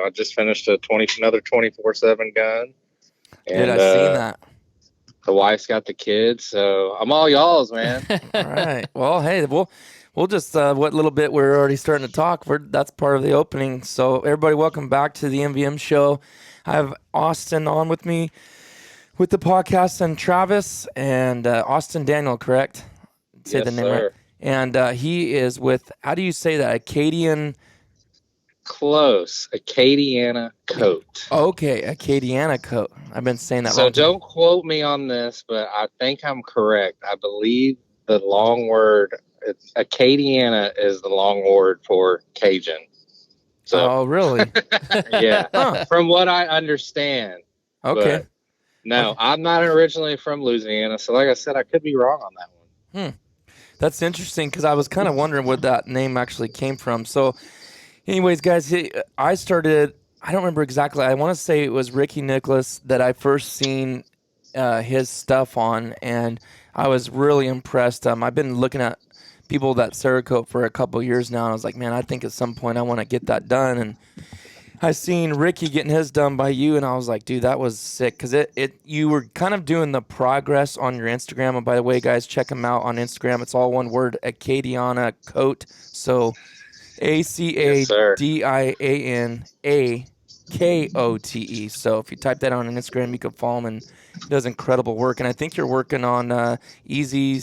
I just finished another 24/7 gun. Dude, I've seen that. The wife's got the kids, so I'm all y'all's, man. All right. Well, hey, we'll just what little bit we're already starting to talk. That's part of the opening. So everybody, welcome back to the MVM show. I have Austen on with me with the podcast, and Travis and Austen Daniel, correct? Say the name sir. Right. And he is with, how do you say that? Close. Acadianakote. Okay, Acadianakote. I've been saying that wrong. So don't quote me on this, but I think I'm correct. I believe the long word, Acadiana is the long word for Cajun. So, oh, really? Yeah. Huh. From what I understand. Okay. But no, okay. I'm not originally from Louisiana, so like I said, I could be wrong on that one. That's interesting, because I was kind of wondering where that name actually came from. So anyways, guys, I don't remember exactly. I want to say it was Ricky Nicholas that I first seen his stuff on, and I was really impressed. I've been looking at people that Cerakote for a couple of years now, and I was like, man, I think at some point I want to get that done. And I seen Ricky getting his done by you, and I was like, dude, that was sick, because you were kind of doing the progress on your Instagram. And by the way, guys, check him out on Instagram. It's all one word, Acadianakote. So Acadianakote. So if you type that on Instagram, you can follow him, and he does incredible work. And I think you're working on Easy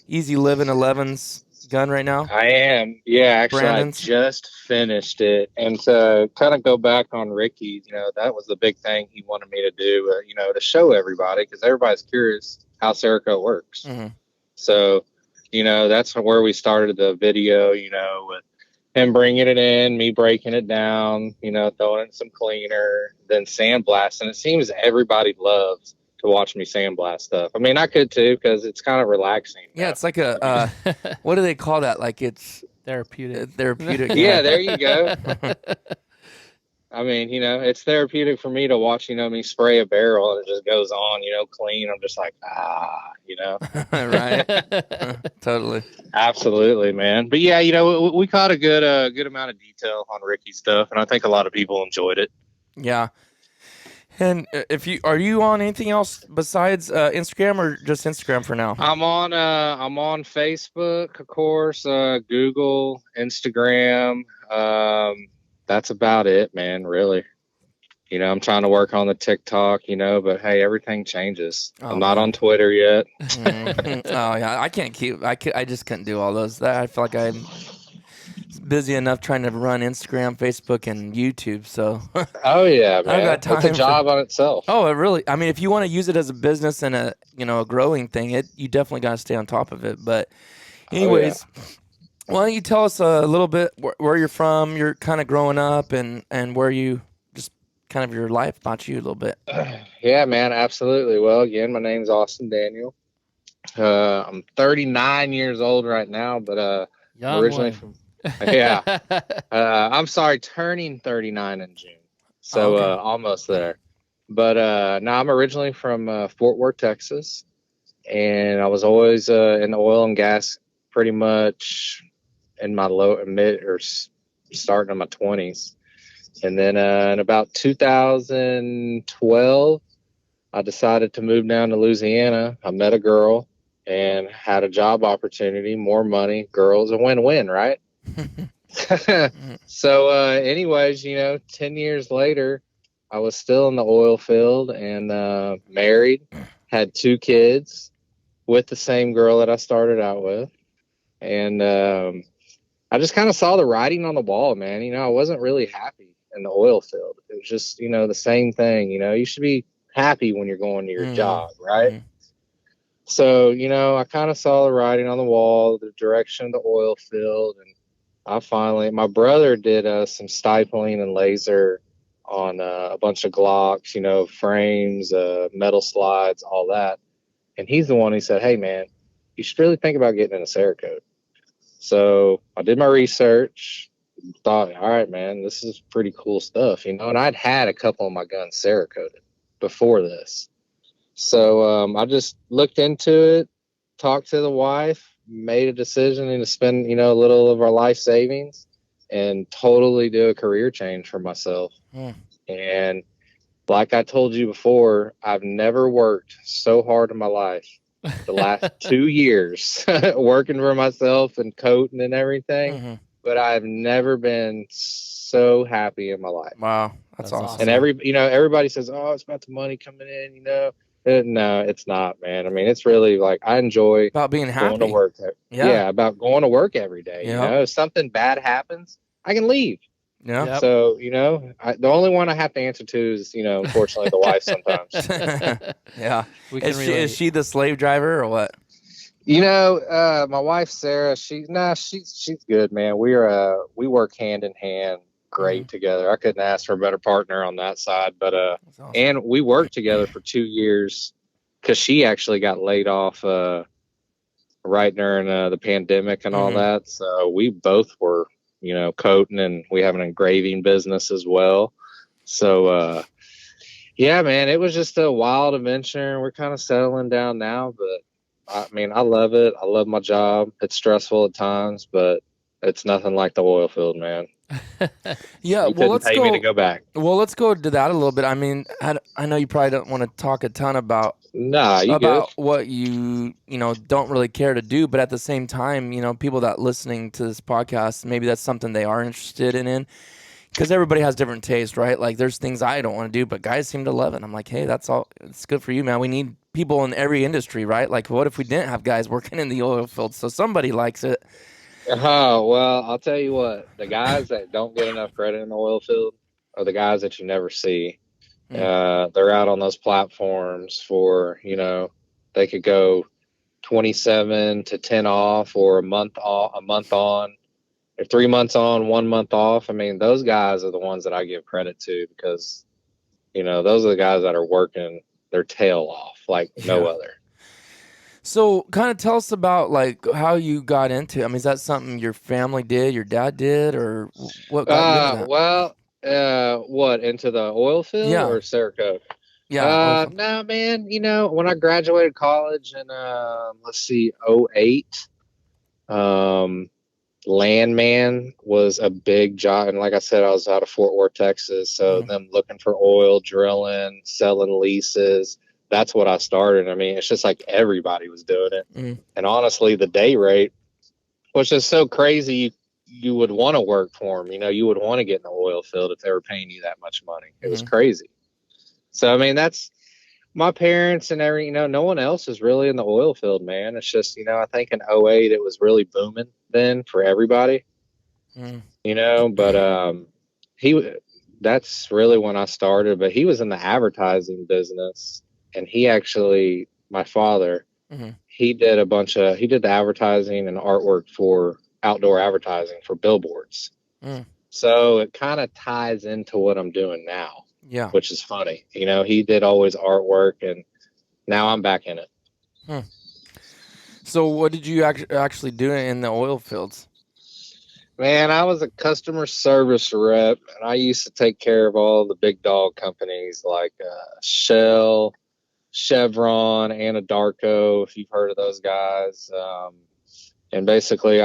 Living 11's gun right now. I am. Yeah, actually, Brandon's. I just finished it. And to kind of go back on Ricky, that was the big thing he wanted me to do, to show everybody, because everybody's curious how Cerakote works. Mm-hmm. So, that's where we started the video, with him bringing it in, me breaking it down, throwing in some cleaner, then sandblasting. It seems everybody loves to watch me sandblast stuff. I mean, I could too, because it's kind of relaxing. Yeah, it's like a, what do they call that? Like it's therapeutic. Therapeutic. Yeah, there you go. I mean, it's therapeutic for me to watch, me spray a barrel and it just goes on, clean. I'm just like, Right. Totally. Absolutely, man. But yeah, we caught a good amount of detail on Ricky's stuff, and I think a lot of people enjoyed it. Yeah. And are you on anything else besides Instagram, or just Instagram for now? I'm on Facebook, of course, Google, Instagram. That's about it, man, really. I'm trying to work on the TikTok, but hey, everything changes. I'm not on Twitter yet. Oh yeah, I just couldn't do all those. I feel like I'm busy enough trying to run Instagram, Facebook, and YouTube. So oh yeah, man, I got time. It's a job on itself. Oh, it really. I mean, if you want to use it as a business and a growing thing, you definitely got to stay on top of it. But anyways. Oh, yeah. Why don't you tell us a little bit where you're from, you're kind of growing up, and where you just kind of your life about you a little bit. Yeah, man, absolutely. Well, again, my name's Austen Daniel. I'm 39 years old right now, but I'm originally from I'm sorry, turning 39 in June, so almost there. But no, I'm originally from Fort Worth, Texas, and I was always in the oil and gas pretty much in my starting in my 20s. And then in about 2012, I decided to move down to Louisiana. I met a girl and had a job opportunity, more money, girls, a win-win, right? So anyways, 10 years later, I was still in the oil field and married, had 2 kids with the same girl that I started out with. And I just kind of saw the writing on the wall, man. I wasn't really happy in the oil field. It was just, the same thing. You should be happy when you're going to your job, right? Mm-hmm. So, I kind of saw the writing on the wall, the direction of the oil field. And my brother did some stippling and laser on a bunch of Glocks, frames, metal slides, all that. And he's the one who said, hey, man, you should really think about getting into Cerakote. So I did my research, thought, all right, man, this is pretty cool stuff, and I'd had a couple of my guns Cerakoted before this. So I just looked into it, talked to the wife, made a decision to spend, a little of our life savings and totally do a career change for myself. And like I told you before, I've never worked so hard in my life. The last 2 years working for myself and coating and everything, but I've never been so happy in my life. Wow, that's awesome. And everybody says, "Oh, it's about the money coming in," No, it's not, man. I mean, it's really like I enjoy about being happy. Going to work. Yeah, about going to work every day. If something bad happens, I can leave. Yeah. Yep. So, the only one I have to answer to is, unfortunately, the wife sometimes. Yeah. Is she the slave driver or what? My wife, Sarah, she's good, man. We work hand in hand great together. I couldn't ask for a better partner on that side, but, awesome. And we worked together for 2 years because she actually got laid off, right during the pandemic and all that. So we both were, coating, and we have an engraving business as well. So, yeah, man, it was just a wild adventure. We're kind of settling down now, but I mean, I love it. I love my job. It's stressful at times, but it's nothing like the oil field, man. Yeah, well, let's pay me to go back. Well, let's go to that a little bit. I mean, I know you probably don't want to talk a ton about what you don't really care to do, but at the same time, people that listening to this podcast, maybe that's something they are interested in, because everybody has different taste, right? Like there's things I don't want to do, but guys seem to love it. I'm like, hey, that's all. It's good for you, man. We need people in every industry, right? Like, what if we didn't have guys working in the oil field? So somebody likes it. Oh, well, I'll tell you what, the guys that don't get enough credit in the oil field are the guys that you never see. They're out on those platforms for, they could go 27 to 10 off, or a month on, or 3 months on, 1 month off. I mean, those guys are the ones that I give credit to, because, those are the guys that are working their tail off like no other. So kind of tell us about like how you got into it. I mean, is that something your family did, your dad did, or what got you into that? Well, what, into the oil field or Cerakote? Yeah. No, man, when I graduated college in, '08, landman was a big job. And like I said, I was out of Fort Worth, Texas. So them looking for oil, drilling, selling leases. That's what I started. I mean, it's just like everybody was doing it. And honestly, the day rate was just so crazy. You would want to work for them. You would want to get in the oil field if they were paying you that much money. It was crazy. So, I mean, that's my parents and no one else is really in the oil field, man. It's just, I think in '08, it was really booming then for everybody, but, that's really when I started, but he was in the advertising business. And he actually, my father, he did the advertising and artwork for outdoor advertising for billboards. So it kind of ties into what I'm doing now, which is funny. He did always artwork, and now I'm back in it. So what did you actually do in the oil fields? Man, I was a customer service rep, and I used to take care of all the big dog companies like Shell, Chevron, Anadarko, if you've heard of those guys. And basically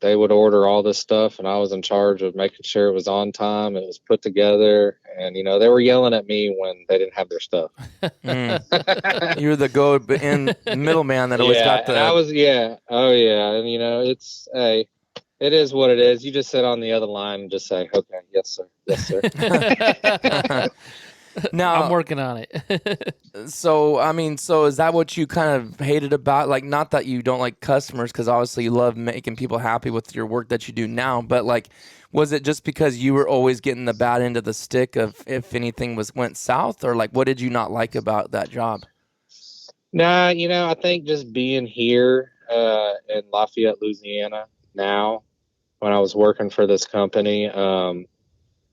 they would order all this stuff, and I was in charge of making sure it was on time, it was put together, and they were yelling at me when they didn't have their stuff. You're the go-in middleman that always got the... And I was, oh yeah, and it's, hey, it is what it is. You just sit on the other line and just say, okay, yes sir. Now I'm working on it. So is that what you kind of hated about, like, not that you don't like customers, because obviously you love making people happy with your work that you do now, but like, was it just because you were always getting the bad end of the stick of if anything went south, or like, what did you not like about that job? Nah, I think just being here in Lafayette, Louisiana now, when I was working for this company,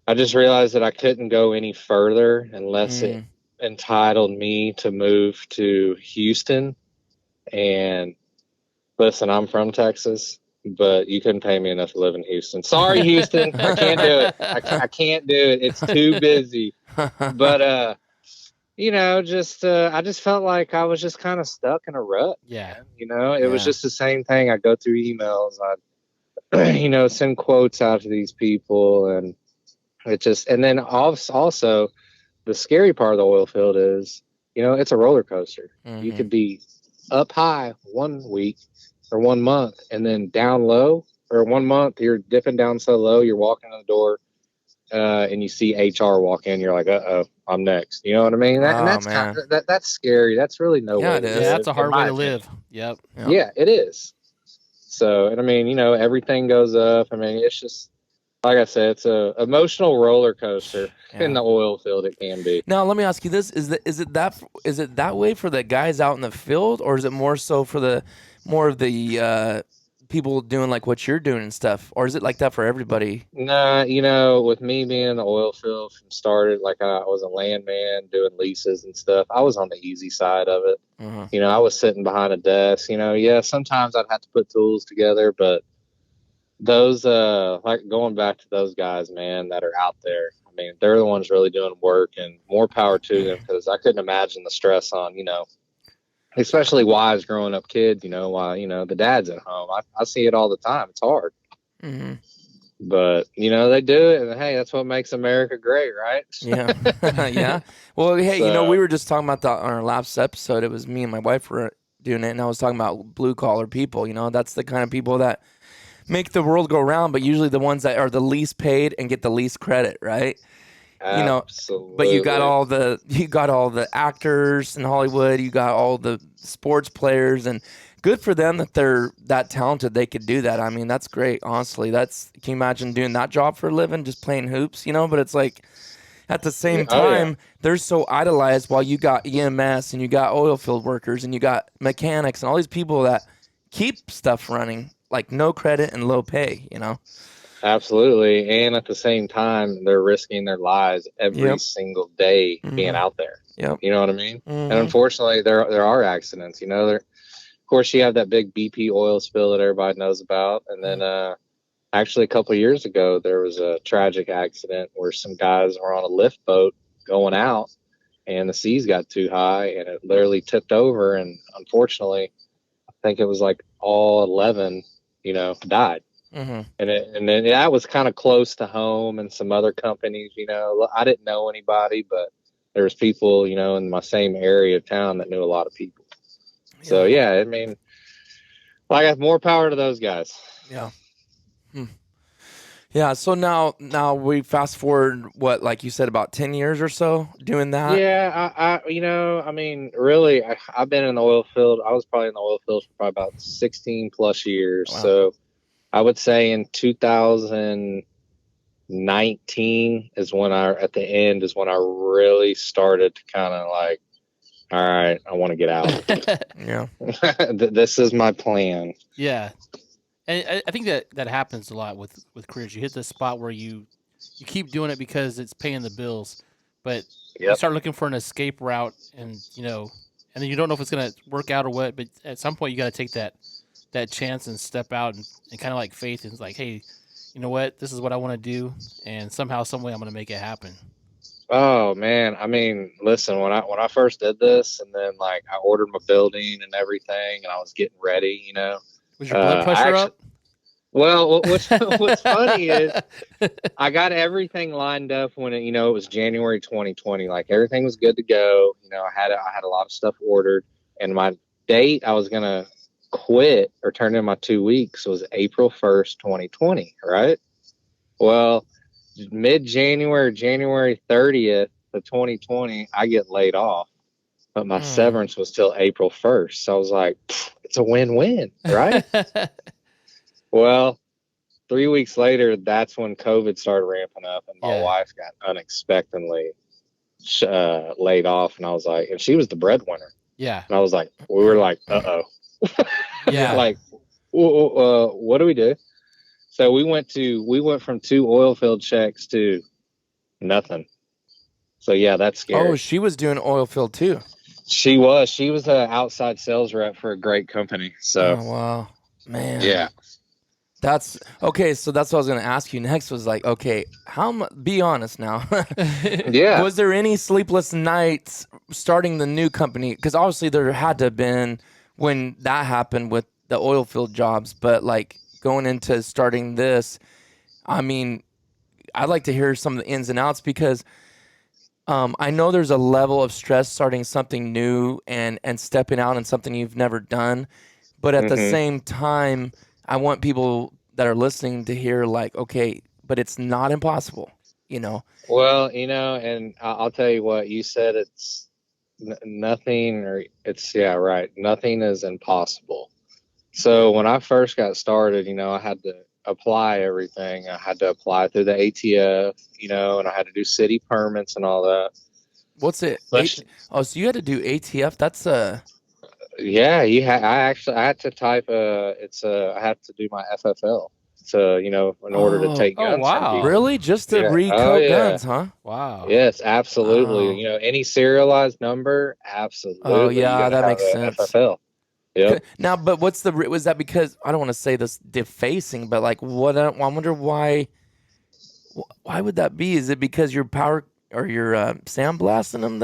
I just realized that I couldn't go any further unless it entitled me to move to Houston. And listen, I'm from Texas, but you couldn't pay me enough to live in Houston. Sorry, Houston. I can't do it. I can't do it. It's too busy. But, I just felt like I was just kind of stuck in a rut. Yeah. It was just the same thing. I go through emails. send quotes out to these people, and and then also the scary part of the oil field is, it's a roller coaster. Mm-hmm. You could be up high 1 week or 1 month, and then down low, or 1 month you're dipping down so low, you're walking in the door, and you see HR walk in, you're like, I'm next. You know what I mean? And that's kind of, that's scary. That's really no way to live. Yeah, that's a hard way to live. Yep. Yeah, it is. So, and I mean, everything goes up. I mean, it's just, like I said, it's a emotional roller coaster in the oil field. It can be. Now, let me ask you this: is it that way for the guys out in the field, or is it more so for more of the people doing like what you're doing and stuff, or is it like that for everybody? Nah, with me being in the oil field from started, like I was a landman doing leases and stuff. I was on the easy side of it. Uh-huh. I was sitting behind a desk. Yeah, sometimes I'd have to put tools together, but those like going back to those guys, man, that are out there, I mean, they're the ones really doing work, and more power to them, because I couldn't imagine the stress on, especially wives growing up kids, while the dad's at home. I see it all the time. It's hard. Mm-hmm. But they do it, and hey, that's what makes America great, right? Yeah. Yeah. Well, hey, we were just talking about that on our last episode. It was me and my wife were doing it, and I was talking about blue collar people. That's the kind of people that make the world go round, but usually the ones that are the least paid and get the least credit, right? Absolutely. But you got all the actors in Hollywood, you got all the sports players, and good for them that they're that talented. They could do that. I mean, that's great. Honestly, can you imagine doing that job for a living, just playing hoops? But it's like at the same time, they're so idolized. While you got EMS and you got oil field workers and you got mechanics and all these people that keep stuff running, like no credit and low pay. Absolutely. And at the same time, they're risking their lives every single day being out there. Yep. You know what I mean? Mm-hmm. And unfortunately, there are accidents. Of course, you have that big BP oil spill that everybody knows about. And then actually a couple of years ago, there was a tragic accident where some guys were on a lift boat going out, and the seas got too high, and it literally tipped over. And unfortunately, I think it was like all 11, died. Mm-hmm. And then that was kind of close to home, and some other companies, I didn't know anybody, but there was people, in my same area of town that knew a lot of people. Yeah. So yeah, I mean, I got more power to those guys. Yeah. Yeah. So now we fast forward, what, like you said, about 10 years or so doing that. Yeah. I mean, really, I've been in the oil field. I was probably in the oil field for probably about 16 plus years. Wow. So I would say in 2019 is when at the end is when I really started to kind of like, all right, I want to get out. Yeah. This is my plan. Yeah. And I think that happens a lot with careers. You hit the spot where you keep doing it because it's paying the bills, but you start looking for an escape route, and and then you don't know if it's going to work out or what, but at some point you got to take that chance and step out and kind of like faith, and it's like, hey, you know what, this is what I want to do, and somehow, some way I'm going to make it happen. Oh man, I mean, listen, when I first did this, and then like I ordered my building and everything, and I was getting ready, Was your blood pressure up? Well, what's funny is I got everything lined up when it was January 2020. Like everything was good to go. I had a lot of stuff ordered, and my date I was gonna quit or turn in my 2 weeks was April 1st, 2020. Right. Well, mid-January, January 30th of 2020, I get laid off, but my severance was till April 1st. So I was like, it's a win-win, right? Well, 3 weeks later, that's when COVID started ramping up, and my wife got unexpectedly laid off, and I was like, and she was the breadwinner. Yeah. And I was like, we were like, uh-oh. Yeah. Like, what do we do? So we went from 2 oil field checks to nothing. So yeah, that's scary. Oh, she was doing oil field too. She was an outside sales rep for a great company. So, oh, wow, man. Yeah. That's okay. So that's what I was going to ask you next was like, okay, be honest now. Yeah. Was there any sleepless nights starting the new company? Because obviously there had to have been when that happened with the oil field jobs, but like going into starting this, I mean, I'd like to hear some of the ins and outs because I know there's a level of stress starting something new and stepping out in something you've never done. But at the same time, I want people that are listening to hear like, okay, but it's not impossible, you know? Well, and I'll tell you what, you said it's nothing, or right. Nothing is impossible. So when I first got started, I had to apply everything. I had to apply through the ATF, and I had to do city permits and all that. What's it? So you had to do ATF? That's yeah. I had to type. I had to do my FFL. So in order to take guns from people. Really? Just to recode guns, huh? Wow. Yes, absolutely. Wow. Any serialized number, absolutely. Oh yeah, that makes sense. FFL. Yep. Now, but was that because, I don't want to say this defacing, but like what? I wonder why would that be? Is it because your power or your sandblasting them?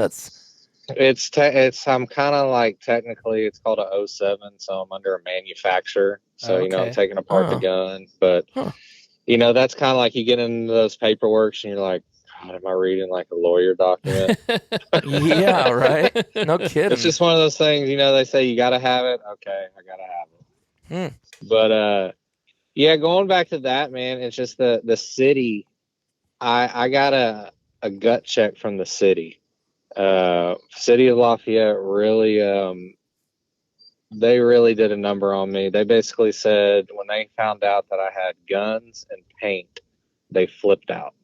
I'm kind of like, technically it's called a 07, so I'm under a manufacturer. So, I'm taking apart the gun. But, that's kind of like you get into those paperworks and you're like, God, am I reading like a lawyer document? Yeah, right. No kidding. It's just one of those things, they say you got to have it. Okay, I got to have it. But, going back to that, man, it's just the city. I got a gut check from the city. City of Lafayette really, they really did a number on me. They basically said when they found out that I had guns and paint, they flipped out.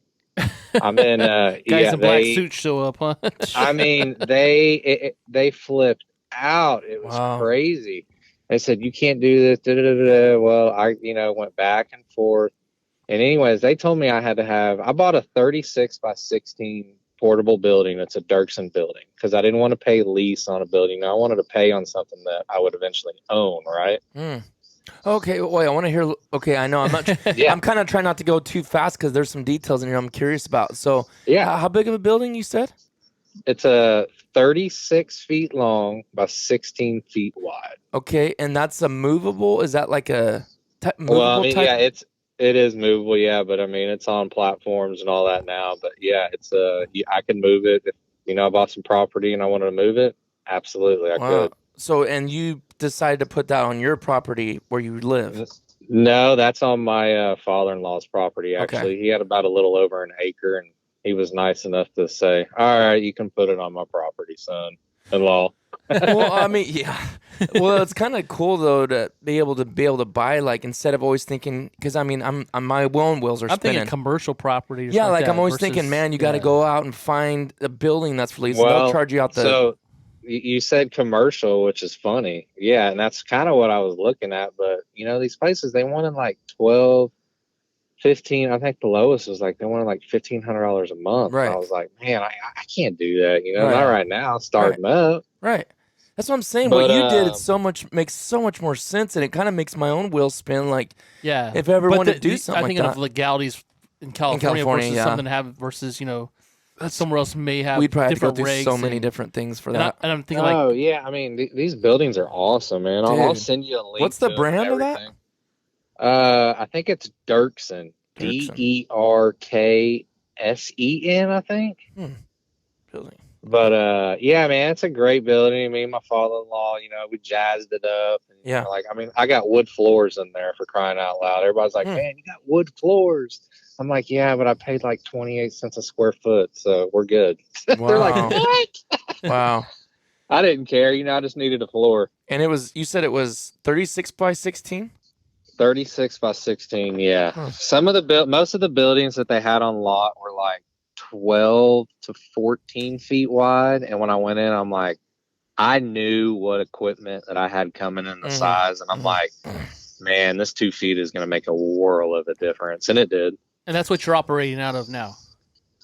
I mean, guys in black suits show up, huh? I mean, they flipped out. It was crazy. They said, you can't do this. Da, da, da, da. Well, I, went back and forth. And anyways, they told me I bought a 36 by 16 portable building. It's a Dirksen building because I didn't want to pay lease on a building. I wanted to pay on something that I would eventually own, right? Okay, wait, I want to hear. Okay, I know I'm not. I'm kind of trying not to go too fast because there's some details in here I'm curious about. So, how big of a building you said? It's a 36 feet long by 16 feet wide. Okay, and that's a movable. Is that like a movable type? It is movable, yeah, but I mean, it's on platforms and all that now. But yeah, it's I can move it. If, I bought some property and I wanted to move it, absolutely, I could. So, and you decided to put that on your property where you live? No, that's on my father-in-law's property, actually. Okay. He had about a little over an acre, and he was nice enough to say, all right, you can put it on my property, son-in-law. Well, I mean, yeah. Well, it's kind of cool though to be able to buy, like, instead of always thinking, because I mean, my own wheels are spinning. I'm thinking commercial property. Yeah, like I'm always thinking, man, you got to go out and find a building that's released. Well, they'll charge you out the. So you said commercial, which is funny. Yeah, and that's kind of what I was looking at. But these places, they wanted like 12, 15. I think the lowest was like they wanted like $1,500 a month. Right. And I was like, man, I can't do that. Not right now. Starting up. Right. That's what I'm saying. But, what you did, makes so much more sense, and it kind of makes my own wheels spin. Like, if I ever want to do something, I think of legalities in California versus something to have versus somewhere else may have. We'd probably different go through so many different things for that. And I'm thinking, yeah. I mean, these buildings are awesome, man. I'll send you a link. What's the brand of that? I think it's Dirksen. DERKSEN, I think. Building. But yeah, man, it's a great building. Me and my father-in-law, we jazzed it up. And, I got wood floors in there, for crying out loud. Everybody's like, man, you got wood floors. I'm like, yeah, but I paid like 28 cents a square foot, so we're good. Wow. They're like, what? Wow. I didn't care. I just needed a floor. And you said it was 36 by 16? 36 by 16, yeah. Huh. Most of the buildings that they had on lot were like 12 to 14 feet wide. And when I went in, I'm like, I knew what equipment that I had coming in the size. And I'm like, man, this 2 feet is going to make a world of a difference. And it did. And that's what you're operating out of now.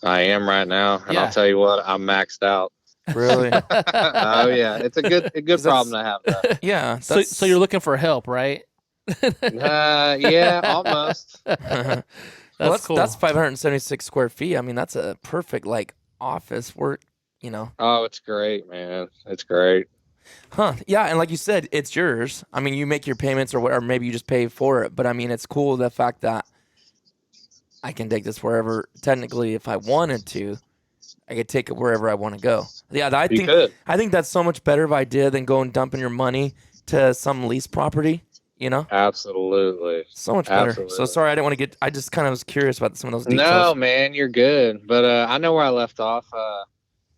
I am right now. And I'll tell you what, I'm maxed out. Really? Oh, yeah. It's a good problem to have, though. Yeah. So you're looking for help, right? Yeah, almost. That's cool. That's 576 square feet. I mean, that's a perfect office work. Oh, it's great, man. It's great. Huh. Yeah, and like you said, it's yours. I mean, you make your payments or whatever, maybe you just pay for it. But I mean, it's cool the fact that I can take this wherever. Technically, if I wanted to, I could take it wherever I want to go. Yeah, You could. I think that's so much better of idea than going dumping your money to some lease property. You know, Absolutely. so much better. Absolutely. So sorry, I didn't want to get. I just kind of was curious about some of those details. No, man, you're good. But I know where I left off.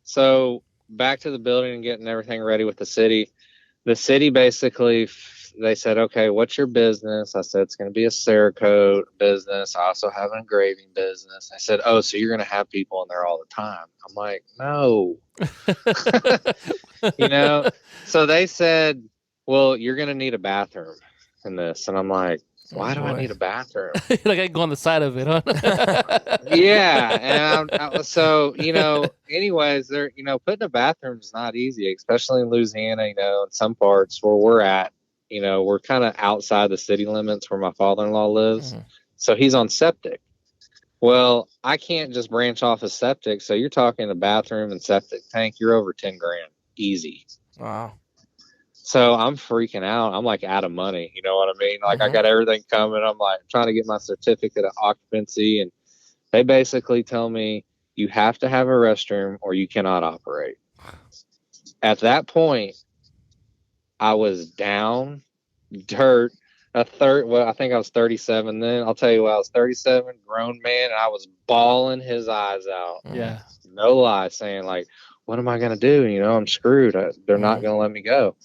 So back to the building and getting everything ready with the city. The city basically, they said, okay, what's your business? I said, it's going to be a Cerakote business. I also have an engraving business. I said, oh, so you're going to have people in there all the time. I'm like, no. You know? So they said, well, you're going to need a bathroom in this. And I'm like, why do I need a bathroom? Like I go on the side of it, huh? Yeah, and so anyways, there, putting a bathroom is not easy, especially in Louisiana. In some parts where we're at, we're kind of outside the city limits where my father-in-law lives, so he's on septic. Well, I can't just branch off a septic, so you're talking a bathroom and septic tank. You're over $10,000 easy. Wow. So I'm freaking out. I'm like out of money. You know what I mean? Like I got everything coming. I'm like trying to get my certificate of occupancy. And they basically tell me you have to have a restroom or you cannot operate. At that point, I was down, dirt, I think I was 37 then. I'll tell you what, I was 37, grown man, and I was bawling his eyes out. Yeah. No lie, saying like, what am I going to do? I'm screwed. They're not going to let me go.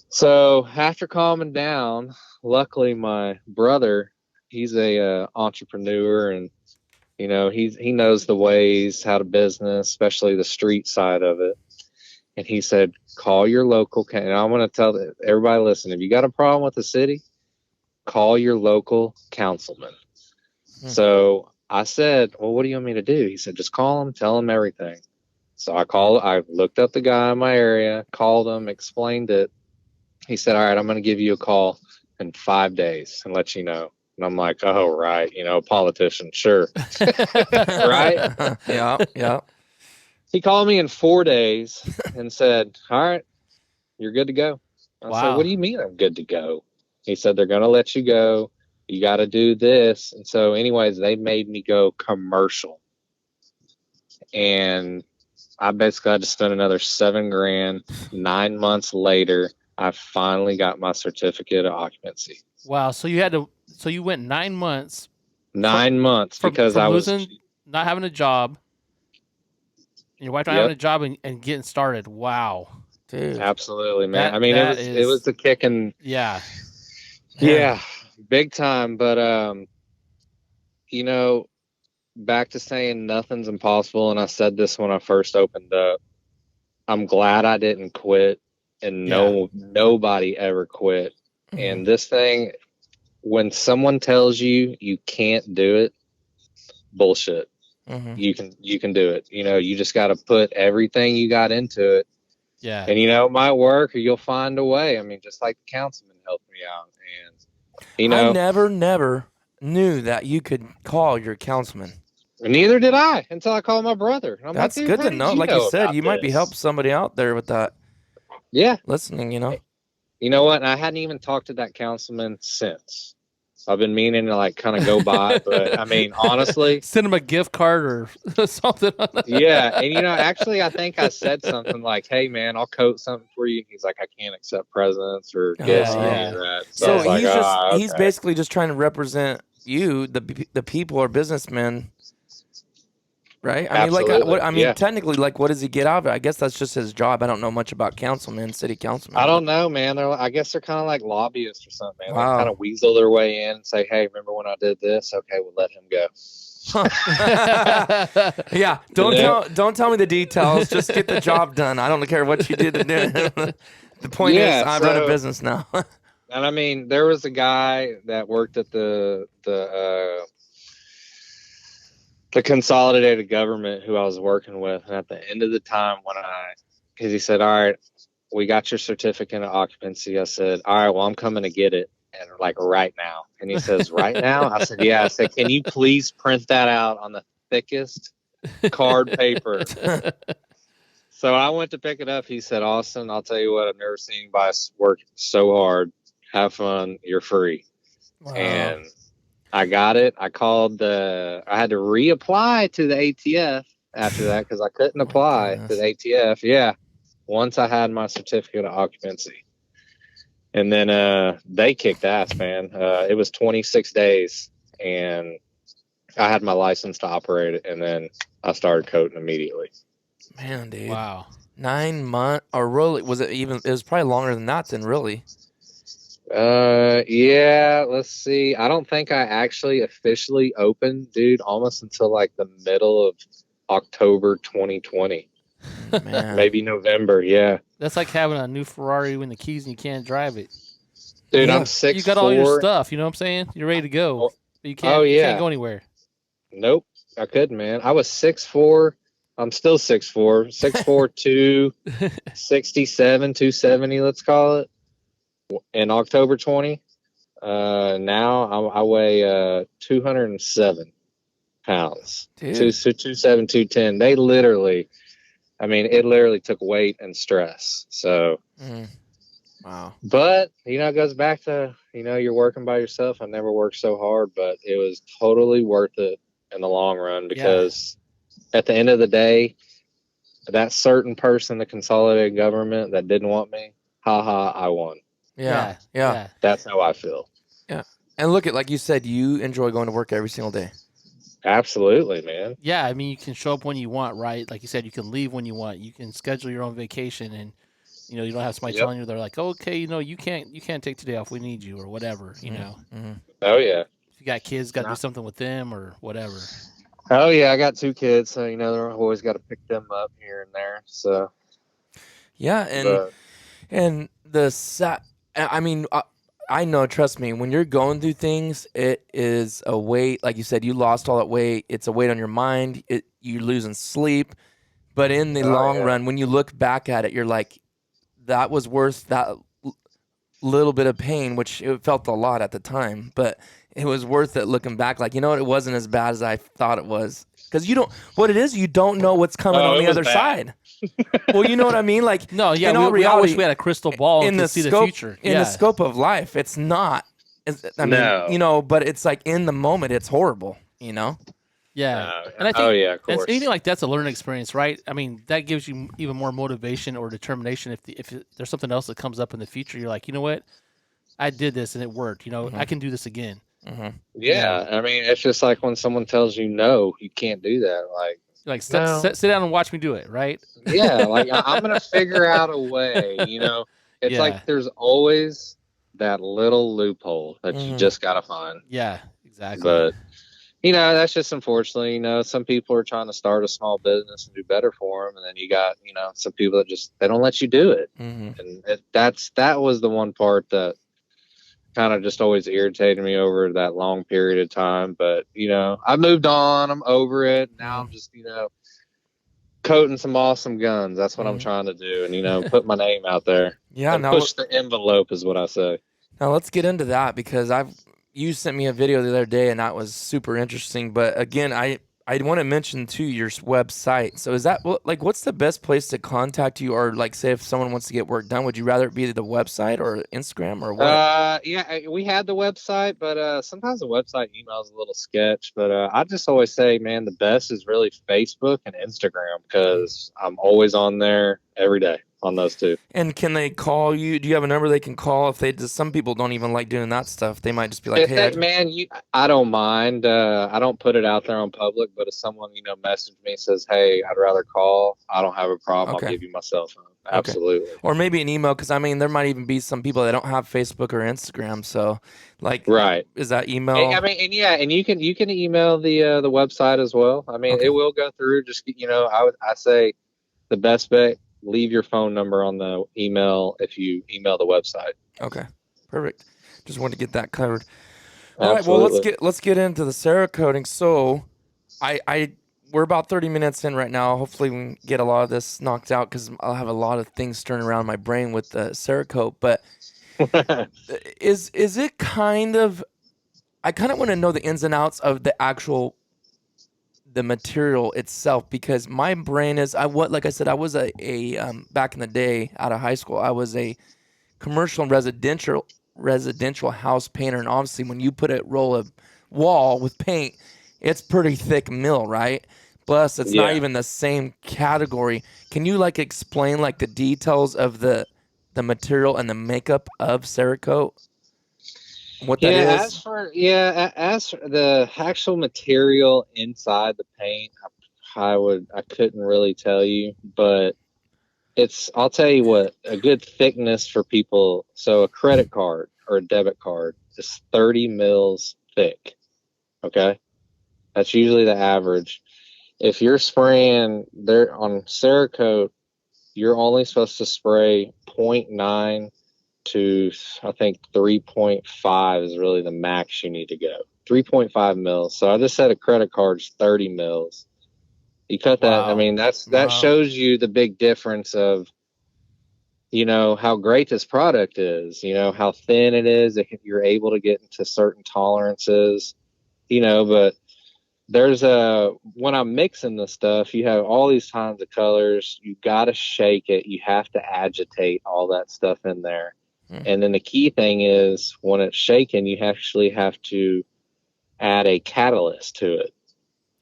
So after calming down, luckily my brother, he's a entrepreneur, and he knows the ways, how to business, especially the street side of it. And he said, call your local. And I'm going to tell everybody, listen, if you got a problem with the city, call your local councilman. So I said, well, what do you want me to do? He said, just call him, tell him everything. So I looked up the guy in my area, called him, explained it. He said, all right, I'm going to give you a call in 5 days and let you know. And I'm like, oh, right. Politician, sure. Right? Yeah. He called me in 4 days and said, all right, you're good to go. I said, what do you mean I'm good to go? He said, they're going to let you go. You got to do this. And so anyways, they made me go commercial. And I basically had to spend another $7,000. 9 months later, I finally got my certificate of occupancy. Wow. So you went 9 months. 9 months because I was not having a job. And your wife not having a job and getting started. Wow. Dude. Absolutely, man. It was the kick and yeah, big time. But back to saying nothing's impossible, and I said this when I first opened up. I'm glad I didn't quit, and nobody ever quit. And this thing, when someone tells you you can't do it, bullshit. You can do it. You just got to put everything you got into it. Yeah. And it might work, or you'll find a way. I mean, just like the councilman helped me out. And I never knew that you could call your councilman. Neither did I until I called my brother. I'm That's like, good to know. Like you said, you might be helping somebody out there with that. Yeah. Listening, You know what? And I hadn't even talked to that councilman since. I've been meaning to kind of go by, but I mean, honestly, send him a gift card or something. Yeah. And actually, I think I said something like, hey man, I'll coat something for you. He's like, I can't accept presidents or gifts or any of that. So he's basically just trying to represent you, the people or businessmen. Right? I mean, technically, what does he get out of it? I guess that's just his job. I don't know much about city councilmen. I don't know, man. I guess they're kind of like lobbyists or something. Wow. They kind of weasel their way in and say, hey, remember when I did this? Okay, we'll let him go. Yeah. Don't tell me the details. Just get the job done. I don't care what you did to do it. The point is, I run a business now. And I mean, there was a guy that worked at the consolidated government who I was working with. And at the end of the time because he said, all right, we got your certificate of occupancy. I said, all right, well, I'm coming to get it. And right now. And he says, right now? I said, yeah. I said, can you please print that out on the thickest card paper? So I went to pick it up. He said, Austin, I'll tell you what, I've never seen anybody work so hard. Have fun. You're free. Wow. And I got it. I had to reapply to the ATF after that because I couldn't apply to the ATF. Yeah. Once I had my certificate of occupancy. And then they kicked ass, man. It was 26 days and I had my license to operate it. And then I started coating immediately. Man, dude. Wow. 9 months, or really, was it even? It was probably longer than that. Then really. Yeah. Let's see. I don't think I actually officially opened, dude, almost until like the middle of October 2020. Man. Maybe November. Yeah. That's like having a new Ferrari with the keys and you can't drive it. Dude, Yeah. I'm 6'4". You got all your stuff. You know what I'm saying? You're ready to go. But you can't. You can't go anywhere. Nope, I couldn't, man. I was 6'4". I'm still 6'4". 6'4", 267, 270, let's call it. In October 20. Now I weigh 207 pounds. Dude. 207, 210. They literally, it literally took weight and stress. So, wow. But, it goes back to, you're working by yourself. I never worked so hard, but it was totally worth it in the long run because at the end of the day, that certain person, the consolidated government that didn't want me, I won. Yeah. That's how I feel. Yeah. And look at, like you said, you enjoy going to work every single day. Absolutely, man. Yeah, you can show up when you want, right? Like you said, you can leave when you want. You can schedule your own vacation, and you don't have somebody telling you they're like, okay, you can't take today off. We need you or whatever. Mm-hmm. Oh yeah. If you got kids, got to do something with them or whatever. Oh yeah, I got 2 kids, so they're always got to pick them up here and there. So yeah, and I know, trust me, when you're going through things, it is a weight. Like you said, you lost all that weight. It's a weight on your mind. You're losing sleep. But in the long run, when you look back at it, you're like, that was worth that little bit of pain, which it felt a lot at the time. But it was worth it looking back. Like, it wasn't as bad as I thought it was. Because you don't know what's coming on the other side. Well, you know what I mean? Like, no, yeah, we all wish we had a crystal ball to see the future. In the scope of life, it's not. But it's like in the moment, it's horrible, Yeah. And I think of course. And anything like that's a learning experience, right? That gives you even more motivation or determination if there's something else that comes up in the future. You're like, you know what? I did this and it worked. I can do this again. Mm-hmm. Yeah. It's just like when someone tells you no, you can't do that. Like, sit down and watch me do it, right? Yeah, like I'm gonna figure out a way. It's like there's always that little loophole that you just gotta find. Yeah, exactly. But that's just unfortunately. Some people are trying to start a small business and do better for them, and then you got some people that they don't let you do it. Mm-hmm. And that was the one part that kind of just always irritated me over that long period of time. But I moved on. I'm over it now. I'm just coating some awesome guns. That's what I'm trying to do, and put my name out there. Yeah, and push the envelope is what I say. Now let's get into that because you sent me a video the other day and that was super interesting. But again, I want to mention too your website. So is that what's the best place to contact you, or like say if someone wants to get work done, would you rather it be the website or Instagram or what? Yeah, we had the website, but sometimes the website email is a little sketch. But I just always say, man, the best is really Facebook and Instagram because I'm always on there every day on those two. And can they call you? Do you have a number they can call if they just? Some people don't even like doing that stuff. They might just be like, "Hey, I don't mind. I don't put it out there on public, but if someone message me says, "Hey, I'd rather call," I don't have a problem. Okay. I'll give you my cell phone. Absolutely. Or maybe an email because there might even be some people that don't have Facebook or Instagram. So, right, is that email? And you can email the website as well. It will go through. Just I say the best bet. Leave your phone number on the email if you email the website. Okay, perfect. Just wanted to get that covered. All right, well let's get into the Cerakoting. So, we're about 30 minutes in right now. Hopefully, we can get a lot of this knocked out because I'll have a lot of things turning around my brain with the Cerakote. But is it kind of? I kind of want to know the ins and outs of the actual the material itself, because my brain is like I said, I was a back in the day out of high school, I was a commercial and residential house painter, and obviously when you put a roll of wall with paint, it's pretty thick mill, right? Plus it's not even the same category. Can you like explain like the details of the material and the makeup of Cerakote? What that is? As for the actual material inside the paint, I couldn't really tell you, but I'll tell you what, a good thickness for people. So a credit card or a debit card is 30 mils thick. Okay. That's usually the average. If you're spraying there on Cerakote, you're only supposed to spray 0.9 to, I think, 3.5 is really the max you need to go. 3.5 mils. So I just said a credit card's 30 mils. You cut that. I mean, that shows you the big difference of, how great this product is, how thin it is. You're able to get into certain tolerances, but when I'm mixing the stuff, you have all these kinds of colors. You got to shake it. You have to agitate all that stuff in there. And then the key thing is when it's shaken, you actually have to add a catalyst to it.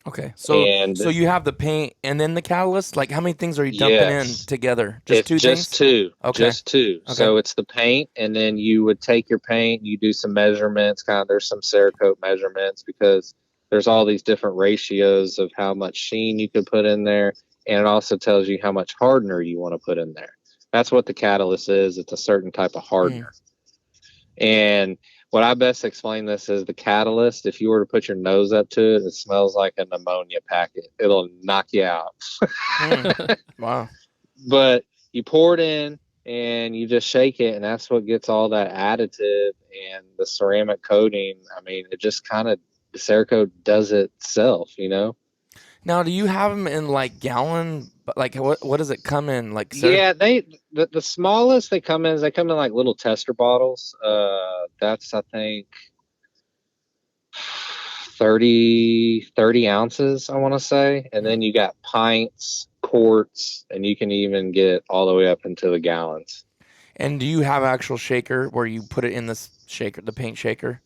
Okay. So you have the paint and then the catalyst? Like how many things are you dumping in together? Just two things? Two. Okay. Just two. Okay. So it's the paint, and then you would take your paint, you do some measurements, there's some Cerakote measurements because there's all these different ratios of how much sheen you could put in there, and it also tells you how much hardener you want to put in there. That's what the catalyst is. It's a certain type of hardener. And what I best explain this is the catalyst, if you were to put your nose up to it, it smells like a pneumonia packet. It'll knock you out. Wow. But you pour it in and you just shake it, and that's what gets all that additive and the ceramic coating. I mean, it just the Cerakote does it itself, Now, do you have them in like gallon? Like what does it come in? Like the smallest they come in like little tester bottles. That's I think 30 ounces, I want to say, and then you got pints, quarts, and you can even get all the way up into the gallons. And do you have an actual shaker where you put it in this shaker, the paint shaker?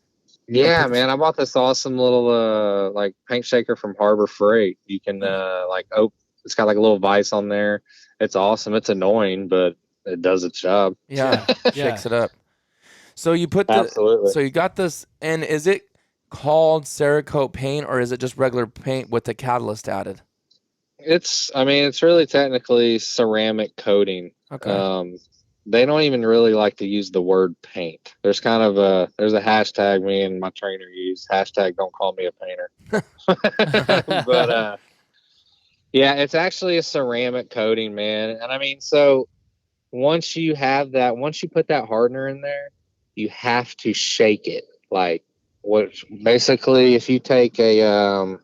Yeah, man, I bought this awesome little like paint shaker from Harbor Freight. You can it's got like a little vise on there. It's awesome. It's annoying, but it does its job. Yeah, shakes it up. So you put so you got this, and is it called Cerakote paint or is it just regular paint with the catalyst added? It's really technically ceramic coating. Okay. They don't even really like to use the word paint. There's there's a hashtag me and my trainer use, hashtag don't call me a painter. But yeah, it's actually a ceramic coating, man. And so once you put that hardener in there, you have to shake it. Like basically if you take I'm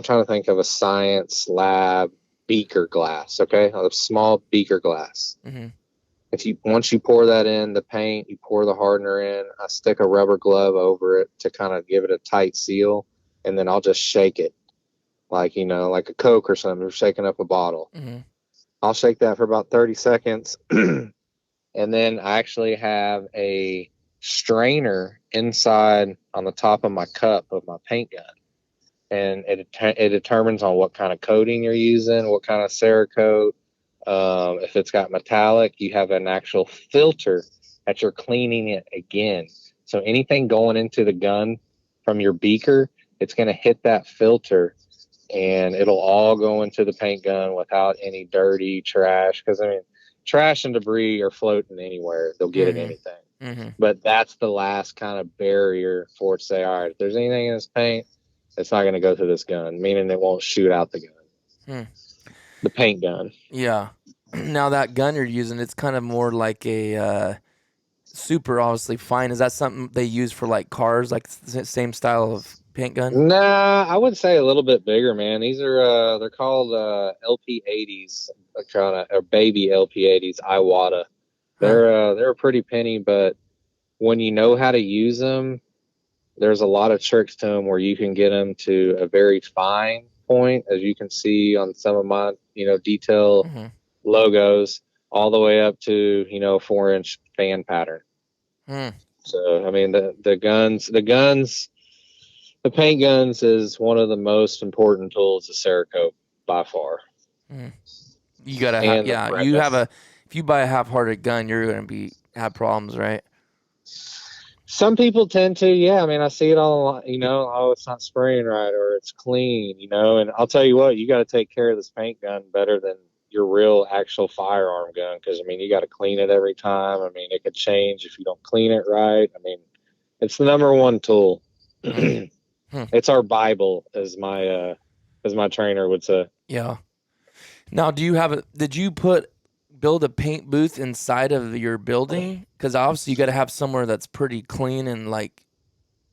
trying to think of a science lab beaker glass, okay? A small beaker glass. Mm-hmm. Once you pour that in, the paint, you pour the hardener in, I stick a rubber glove over it to kind of give it a tight seal, and then I'll just shake it. Like, like a Coke or something, you're shaking up a bottle. Mm-hmm. I'll shake that for about 30 seconds. And then I actually have a strainer inside on the top of my cup of my paint gun. And it determines on what kind of coating you're using, what kind of Cerakote. If it's got metallic, you have an actual filter that you're cleaning it again. So anything going into the gun from your beaker, it's going to hit that filter and it'll all go into the paint gun without any dirty trash. Because, trash and debris are floating anywhere. They'll get in anything. Mm-hmm. But that's the last kind of barrier for it to say, all right, if there's anything in this paint, it's not going to go through this gun, meaning it won't shoot out the gun. The paint gun. Yeah. Now that gun you're using, it's kind of more like a super obviously fine. Is that something they use for like cars, like same style of paint gun? Nah, I would say a little bit bigger, man. These are they're called LP80s, or baby LP80s, Iwata. They're a pretty penny, but when you know how to use them, there's a lot of tricks to them where you can get them to a very fine point, as you can see on some of my, detail Mm-hmm. logos, all the way up to, 4-inch fan pattern. Hmm. So, I mean, the paint guns is one of the most important tools of Cerakote by far. Hmm. You gotta have, And the yeah. premise. If you buy a half-hearted gun, you're gonna have problems, right? Some people tend to, yeah. I mean, I see it all a lot, oh, it's not spraying right or it's clean, and I'll tell you what, you got to take care of this paint gun better than your real actual firearm gun, because, I mean, you got to clean it every time. I mean, it could change if you don't clean it right. I mean, it's the number one tool. Hmm. Hmm. It's our Bible, as my trainer would say. Yeah. Now, did you build a paint booth inside of your building? Because obviously you got to have somewhere that's pretty clean and like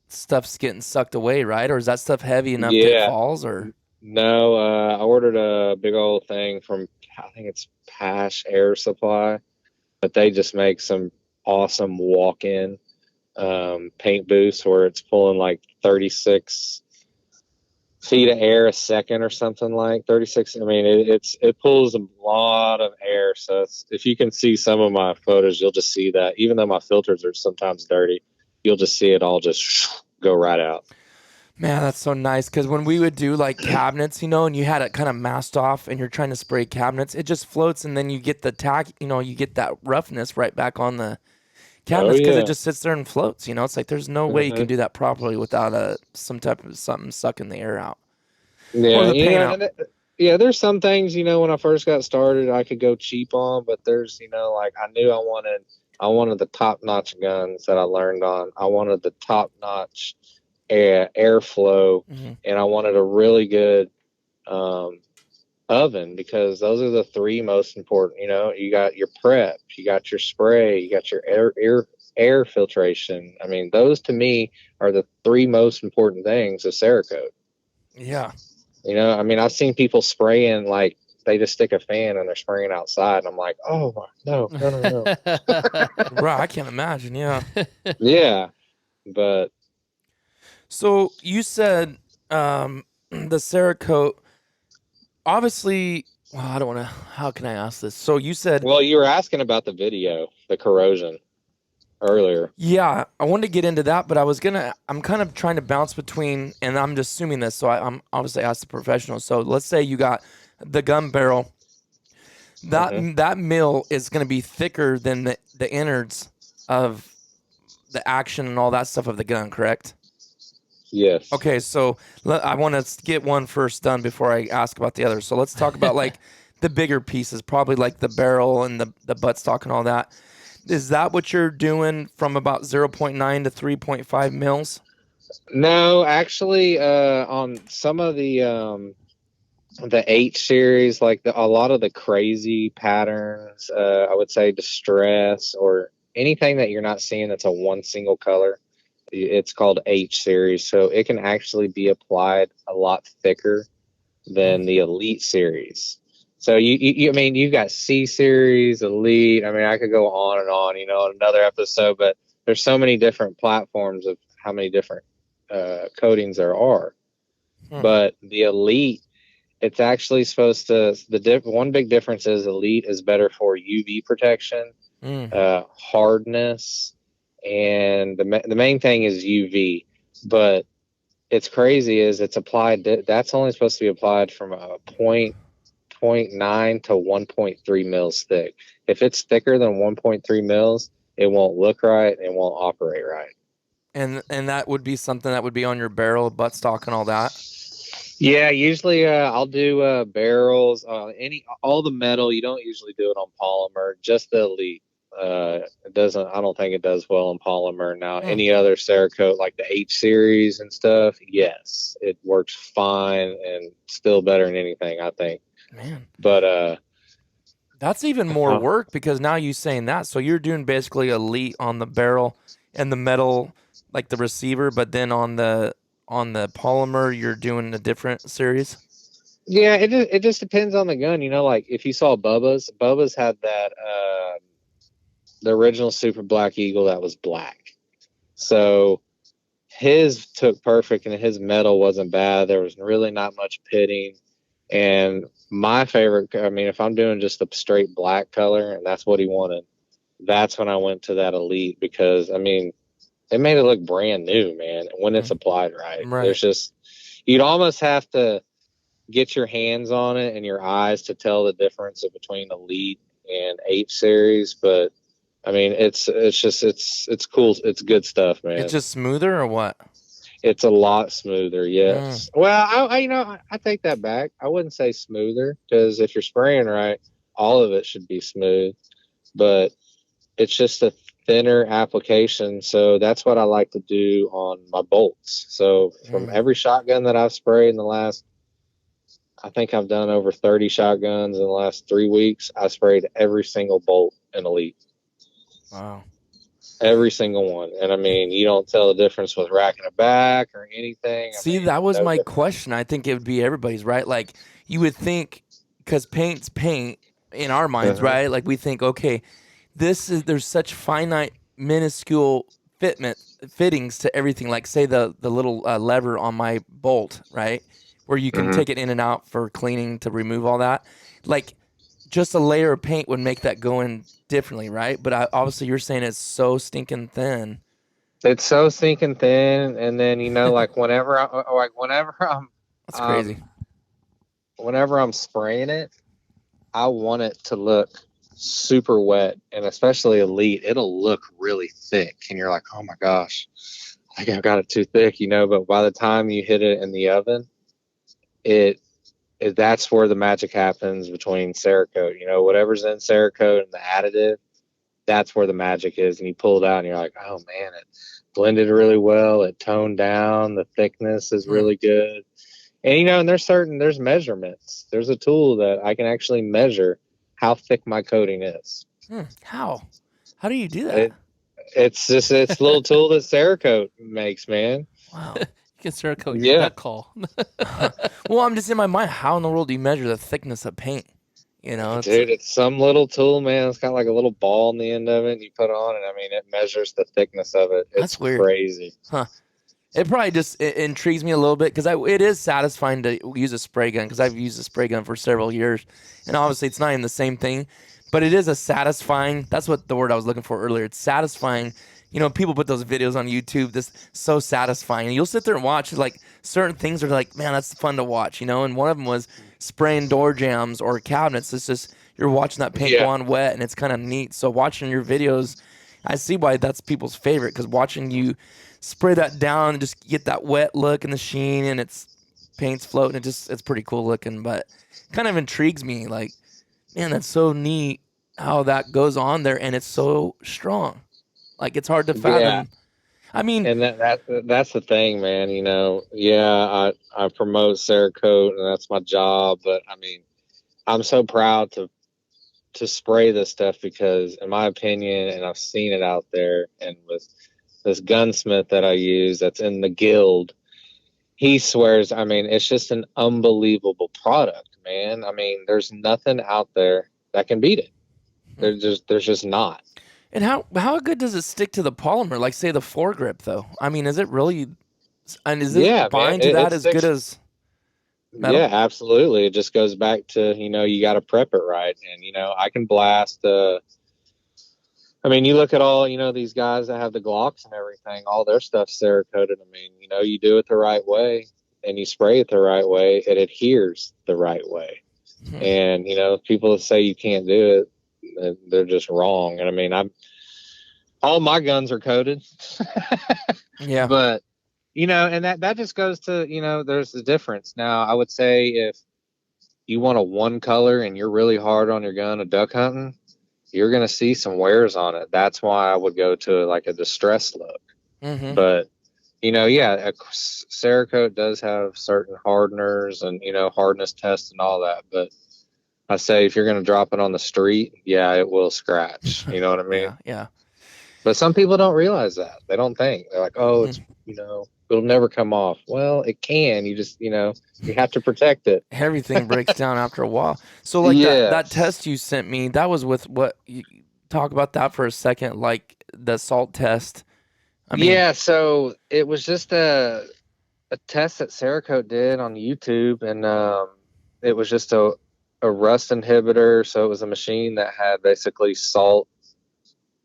stuff's getting sucked away, right? Or is that stuff heavy enough that it Yeah. falls? Or No, I ordered a big old thing from, I think it's Pash Air Supply, but they just make some awesome walk-in paint booths where it's pulling like 36 feet of air a second or something, like 36. I mean, it pulls a lot of air. So if you can see some of my photos, you'll just see that even though my filters are sometimes dirty, you'll just see it all just go right out. man, that's so nice. Because when we would do like cabinets, and you had it kind of masked off, and you're trying to spray cabinets, it just floats, and then you get the tack. You get that roughness right back on the Oh cabinets because it yeah. just sits there and floats. It's like there's no way you can do that properly without some type of something sucking the air out or Yeah, the paint out. yeah, there's some things, when I first got started, I could go cheap on, but there's, like I knew I wanted the top-notch guns that I learned on. I wanted the top-notch airflow, Mm-hmm. and I wanted a really good oven, because those are the three most important. You got your prep, you got your spray, you got your air filtration. I mean, those to me are the three most important things of Cerakote. Yeah. I mean, I've seen people spraying like they just stick a fan and they're spraying outside, and I'm like, oh no. Right. I can't imagine. Yeah. Yeah, but So you said the Cerakote, obviously, well, I don't want to, how can I ask this? So you said, well, you were asking about the video, the corrosion earlier. yeah, I wanted to get into that, but I'm kind of trying to bounce between, and I'm just assuming this, so I'm obviously asked the professional. So let's say you got the gun barrel, that mill is going to be thicker than the innards of the action and all that stuff of the gun, correct? Yes. Okay, so I want to get one first done before I ask about the other. So let's talk about like the bigger pieces, probably like the barrel and the buttstock and all that. Is that what you're doing from about 0.9 to 3.5 mils? No, actually, on some of the H series, like a lot of the crazy patterns, I would say distress or anything that you're not seeing that's a one single color, it's called H series. So it can actually be applied a lot thicker than the Elite series. So I mean, you've got C series, Elite. I mean, I could go on and on, another episode, but there's so many different platforms of how many different coatings there are. But the Elite, it's actually supposed to, one big difference is Elite is better for UV protection, hardness, and the main thing is UV. But it's crazy is it's applied, that's only supposed to be applied from a 0.9 to 1.3 mils thick. If it's thicker than 1.3 mils, it won't look right and won't operate right. And that would be something that would be on your barrel, buttstock, and all that. Yeah, usually I'll do barrels, all the metal. You don't usually do it on polymer, just the Elite. It doesn't. I don't think it does well on polymer. Now, any other Cerakote like the H series and stuff, yes, it works fine and still better than anything, I think. Man, but that's even more work because now you saying that, so you're doing basically Elite on the barrel and the metal, like the receiver, but then on the polymer, you're doing a different series. Yeah, it just depends on the gun. Like if you saw Bubba's had that the original Super Black Eagle that was black. So his took perfect, and his metal wasn't bad. There was really not much pitting. And my favorite, I mean, if I'm doing just a straight black color and that's what he wanted, that's when I went to that Elite, because, I mean, it made it look brand new, man, when it's applied right. There's just, you'd almost have to get your hands on it and your eyes to tell the difference between Elite and H series. But I mean, it's cool. It's good stuff, man. It's just smoother, or what? It's a lot smoother, yes. Well, I take that back. I wouldn't say smoother, because if you're spraying right, all of it should be smooth. But it's just a thinner application, so that's what I like to do on my bolts. So from every shotgun that I've sprayed in the last, I think I've done over 30 shotguns in the last 3 weeks, I sprayed every single bolt in Elite. Wow. Every single one. And I mean, you don't tell the difference with racking it back or anything. See, that was my question. I think it would be everybody's, right? Like, you would think, because paint's paint in our minds, right? Like, we think, okay, there's such finite, minuscule fittings to everything. Like, say the little lever on my bolt, right, where you can take it in and out for cleaning to remove all that. Like, just a layer of paint would make that go in differently, right? But obviously, you're saying it's so stinking thin. It's so stinking thin, and then like whenever I'm that's crazy. Whenever I'm spraying it, I want it to look super wet, and especially Elite, it'll look really thick, and you're like, oh my gosh, I think I've got it too thick, but by the time you hit it in the oven, that's where the magic happens between Cerakote. Whatever's in Cerakote and the additive, that's where the magic is. And you pull it out and you're like, oh man, it blended really well, it toned down, the thickness is really good. And and there's measurements. There's a tool that I can actually measure how thick my coating is. How do you do that? It's a little tool that Cerakote makes, man. Wow. You can Cerakote your gut call. Well, I'm just in my mind, how in the world do you measure the thickness of paint? Dude, it's some little tool, man. It's got like a little ball in the end of it, and you put it on, and I mean, it measures the thickness of it. It's weird. Crazy. Huh. It probably just intrigues me a little bit, because it is satisfying to use a spray gun, because I've used a spray gun for several years, and obviously it's not even the same thing, but it is a satisfying, that's what the word I was looking for earlier. It's satisfying. People put those videos on YouTube, this so satisfying. And you'll sit there and watch, like, certain things are like, man, that's fun to watch, and one of them was spraying door jambs or cabinets. It's just, you're watching that paint go on wet, and it's kind of neat. So watching your videos, I see why that's people's favorite, because watching you spray that down and just get that wet look and the sheen, and paint's floating, it's pretty cool looking, but kind of intrigues me. Like, man, that's so neat how that goes on there, and it's so strong. Like, it's hard to fathom. Yeah. I mean, and that's the thing, man. I promote Cerakote, and that's my job. But I mean, I'm so proud to spray this stuff, because, in my opinion, and I've seen it out there, and with this gunsmith that I use, that's in the guild, he swears, I mean, it's just an unbelievable product, man. I mean, there's nothing out there that can beat it. There's just not. And how good does it stick to the polymer? Like, say, the foregrip, though. I mean, is it really? And is it bind to that as good as metal? Yeah, absolutely. It just goes back to you got to prep it right, and I can blast. I mean, you look at all these guys that have the Glocks and everything. All their stuff's Cerakoted. I mean, you do it the right way, and you spray it the right way, it adheres the right way. And people that say you can't do it, they're just wrong. And I mean, all my guns are coated. Yeah. But and that just goes to there's a difference. Now, I would say if you want a one color and you're really hard on your gun of duck hunting, you're gonna see some wears on it. That's why I would go to like a distressed look. But Cerakote does have certain hardeners and hardness tests and all that, but I say if you're going to drop it on the street, it will scratch. You know what I mean? Yeah. But some people don't realize that. They don't think. They're like, oh, it's, it'll never come off. Well, it can. You just, you have to protect it. Everything breaks down after a while. So, like, that test you sent me, that was with what? You talk about that for a second, like the salt test. I mean, yeah, so it was just a test that Cerakote did on YouTube, and it was just a rust inhibitor. So it was a machine that had basically salt,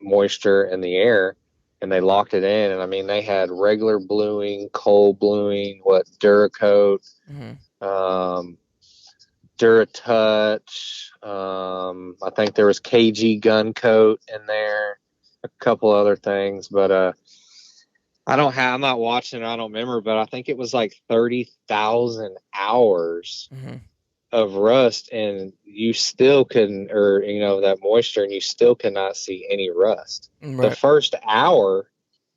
moisture in the air, and they locked it in. And I mean, they had regular bluing, cold bluing, Duracote, Duratouch. I think there was KG gun coat in there, a couple other things, but I'm not watching it, I don't remember, but I think it was like 30,000 hours of rust, and you still couldn't, or that moisture, and you still cannot see any rust. Right. The first hour,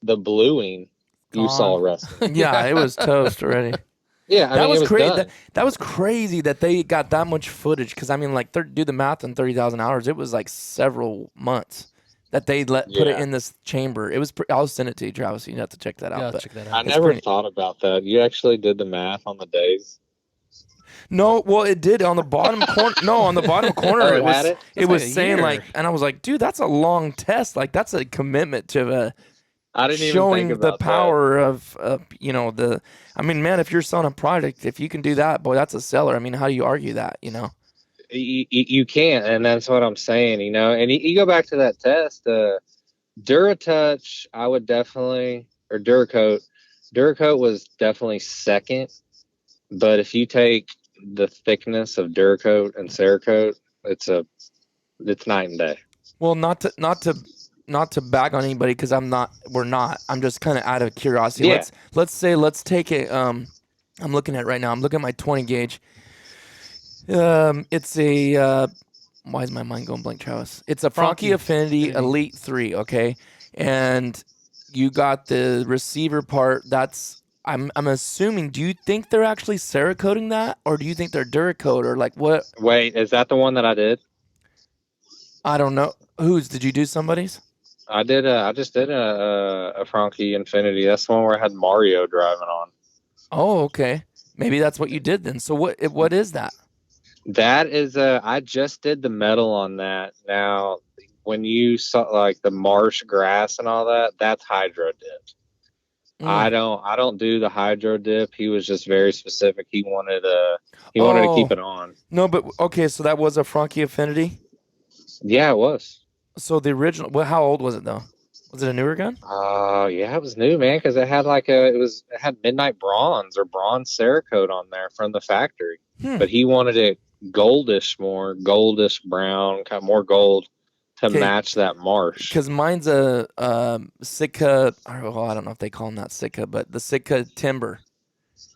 the bluing, you saw rust. Yeah, it was toast already. Yeah, I mean, it was done. That was crazy that they got that much footage, because I mean, like, do the math on 30,000 hours. It was like several months that they put it in this chamber. It was. I'll send it to you, Travis. You have to check that out. Check that out. I never thought about that. You actually did the math on the days. No, well, it did on the bottom corner. No, on the bottom corner, it was saying like, and I was like, dude, that's a long test. Like, that's a commitment to I didn't even showing think about the power of the. I mean, man, if you're selling a product, if you can do that, boy, that's a seller. I mean, how do you argue that? You can't, and that's what I'm saying. And you go back to that test, Duratouch, I would definitely, or Duracote. Duracote was definitely second, but if you take the thickness of Duracote and Cerakote, it's night and day. Well, not to bag on anybody, because we're not. I'm just kind of out of curiosity. Yeah. Let's take it. I'm looking at it right now. I'm looking at my 20 gauge. It's a. Why is my mind going blank, Travis? It's a Franke Affinity Elite 3, okay? And you got the receiver part. I'm assuming, do you think they're actually Cerakoting that, or do you think they're Duracote, or like what? Wait, is that the one that I did? I don't know. Did you do somebody's? I did. I just did a Franke Infinity. That's the one where I had Mario driving on. Oh, okay. Maybe that's what you did then. So what is that? That is I just did the metal on that. Now, when you saw like the marsh grass and all that, that's hydro dipped. I don't do the hydro dip. He was just very specific. He wanted to keep it on. No, but okay, so that was a Franke Affinity? Yeah, it was. So the original, well, how old was it though? Was it a newer gun? Yeah, it was new, man, because it had it had midnight bronze or bronze Cerakote on there from the factory. But he wanted it goldish brown, kind of more gold to match that marsh. Because mine's a Sitka, I don't know if they call them that Sitka, but the Sitka timber.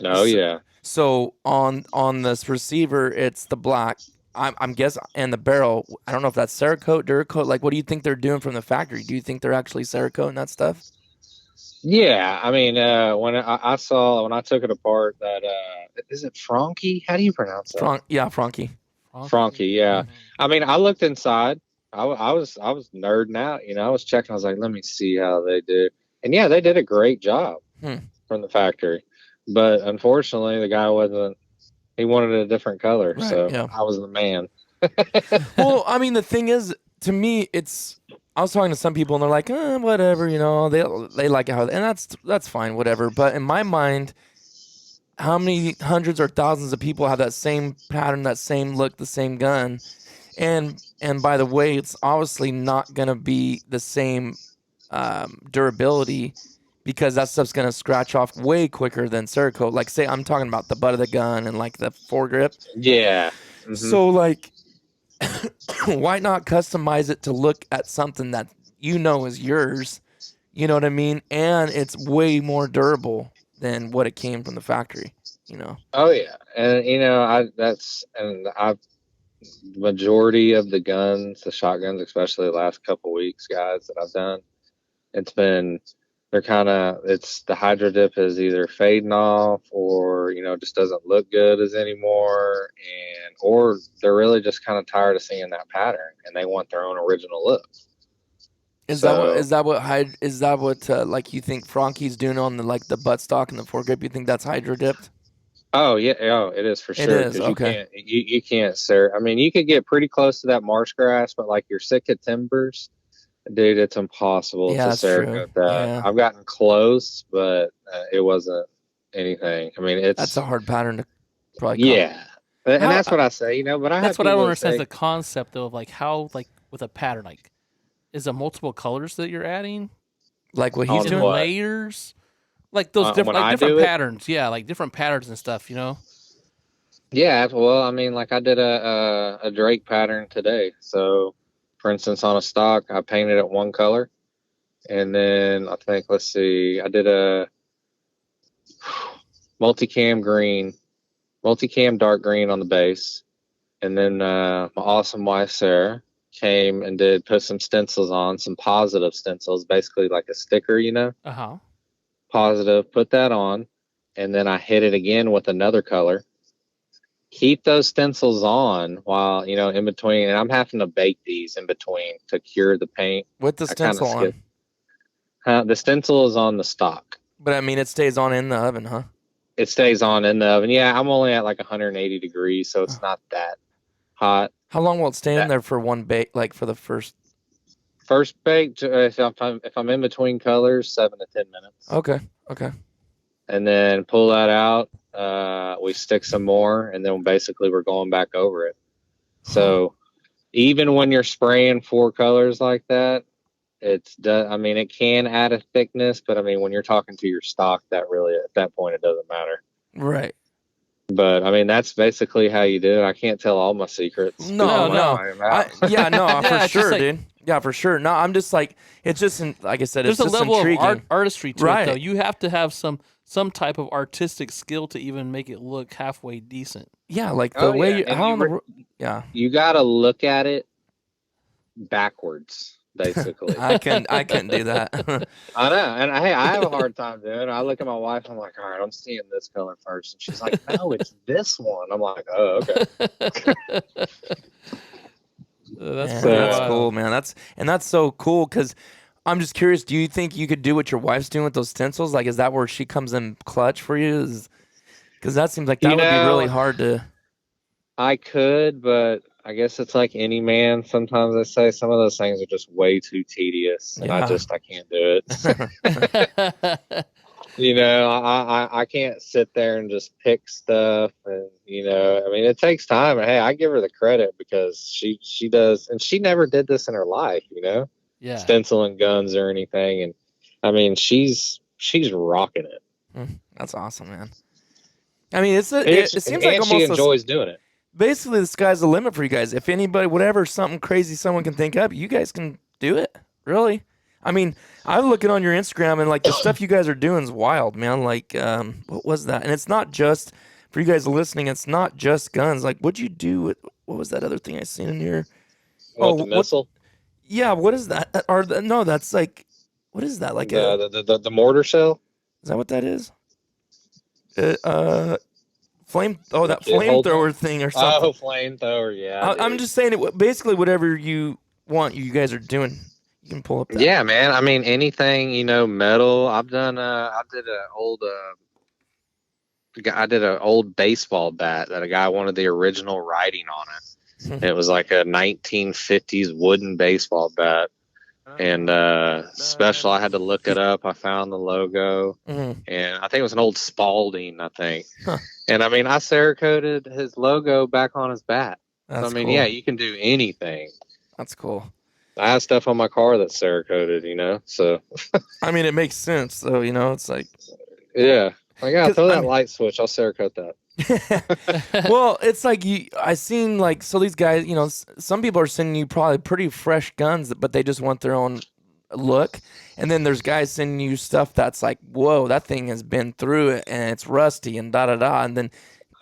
Oh, yeah. So on this receiver, it's the black. I'm guessing, and the barrel, I don't know if that's Cerakote, Duracote. Like, what do you think they're doing from the factory? Do you think they're actually Cerakoting that stuff? Yeah, I mean, when I took it apart, that is it Franke? How do you pronounce that? Franke. Franke, yeah. Mm-hmm. I mean, I looked inside. I was nerding out. I was checking. I was like, let me see how they do. And yeah, they did a great job from the factory. But unfortunately, the guy wasn't. He wanted a different color, right, so yeah. I was the man. Well, I mean, the thing is, to me, I was talking to some people, and they're like, whatever, they like it how, and that's fine, whatever. But in my mind, how many hundreds or thousands of people have that same pattern, that same look, the same gun? And by the way, it's obviously not going to be the same durability, because that stuff's going to scratch off way quicker than Cerakote. Like, say, I'm talking about the butt of the gun and, like, the foregrip. Yeah. Mm-hmm. So, like, why not customize it to look at something that is yours? You know what I mean? And it's way more durable than what it came from the factory, Oh, yeah. And I've majority of the guns, the shotguns, especially the last couple weeks, guys, that I've done, it's the hydro dip is either fading off or, just doesn't look good as anymore. Or they're really just kind of tired of seeing that pattern and they want their own original look. Is that what like you think Franke's doing on the buttstock and the foregrip? You think that's hydro dipped? Oh yeah, it is for sure. It is, okay. You can't, sir. I mean, you could get pretty close to that marsh grass, but like your Sitka timbers, Dude, it's impossible Yeah, to that's true. Cerakote that. Yeah. I've gotten close, but it wasn't anything. I mean, That's a it's hard pattern to probably yeah, and How that's what I say. But I that's have what I don't people that understand is say, the concept though of like how like with a pattern like is it multiple colors that you're adding like what he's on in doing. what layers like those different when like I different do it. patterns like different patterns and stuff Yeah, well, I mean, like I did a Drake pattern today. So, for instance, on a stock, I painted it one color, and then I think, let's see, I did a multicam green, multicam dark green on the base, and then my awesome wife Sarah came and put some stencils on, some positive stencils, basically like a sticker, uh-huh positive. Put that on, and then I hit it again with another color. Keep those stencils on while in between, and I'm having to bake these in between to cure the paint. With the I kind stencil of skip. on. The stencil is on the stock. But I mean, it stays on in the oven, huh? It stays on in the oven. Yeah, I'm only at like 180 degrees, so it's not that hot. How long will it stay in there for one bake? Like for the first bake, if I'm in between colors, 7 to 10 minutes. Okay. And then pull that out. We stick some more, and then basically we're going back over it. So even when you're spraying 4 colors like that, I mean, it can add a thickness, but I mean, when you're talking to your stock, that really, at that point, it doesn't matter. Right. But I mean, that's basically how you do it. I can't tell all my secrets. No. Yeah, For it's sure, just like- dude. Yeah, for sure. No, I'm just like, it's just, like I said, there's it's a just level intriguing. of artistry to Right. it though you have to have some type of artistic skill to even make it look halfway decent. Yeah, like the way you, And how on the, yeah. you got to look at it backwards, basically. I couldn't do that. I know, and I have a hard time doing it. I look at my wife, I'm like, all right, I'm seeing this color first, and she's like, no, it's this one. I'm like, oh, okay. That's cool, man. That's so cool because I'm just curious. Do you think you could do what your wife's doing with those stencils? Like, is that where she comes in clutch for you? Because that seems like that would be really hard to. I could, but I guess it's like any man. Sometimes I say some of those things are just way too tedious, and I can't do it. I can't sit there and just pick stuff, and I mean, it takes time. And hey, I give her the credit because she does, and she never did this in her life, stenciling guns or anything. And I mean, she's rocking it. That's awesome, man. I mean, it seems like almost she enjoys doing it. Basically, the sky's the limit for you guys. If anybody, whatever, something crazy someone can think up, you guys can do it. Really. I mean, I'm looking on your Instagram and like the stuff you guys are doing is wild, man. Like, what was that? And it's not just for you guys listening. It's not just guns. Like, what'd you do with, what was that other thing I seen in here? The missile? Yeah. What is that? No, that's like, what is that? Like the mortar shell? Is that what that is? Flame. Oh, that flamethrower thing or something. Oh, flamethrower. Yeah. I'm just saying it. Basically, whatever you want, you guys are doing. You can pull up that. Yeah, man. I mean, anything, metal. I did an old baseball bat that a guy wanted the original writing on it. It was like a 1950s wooden baseball bat. And special, I had to look it up. I found the logo, and I think it was an old Spalding, I think. And I mean, I Cerakoted his logo back on his bat. That's so, I mean, cool. yeah, you can do anything. That's cool. I have stuff on my car that's Cerakoted, so. I mean, it makes sense, though, it's like. Yeah. Like, throw that light switch. I'll Cerakote that. Well, it's like I seen like, so these guys, some people are sending you probably pretty fresh guns, but they just want their own look. And then there's guys sending you stuff that's like, whoa, that thing has been through it and it's rusty and da-da-da. And then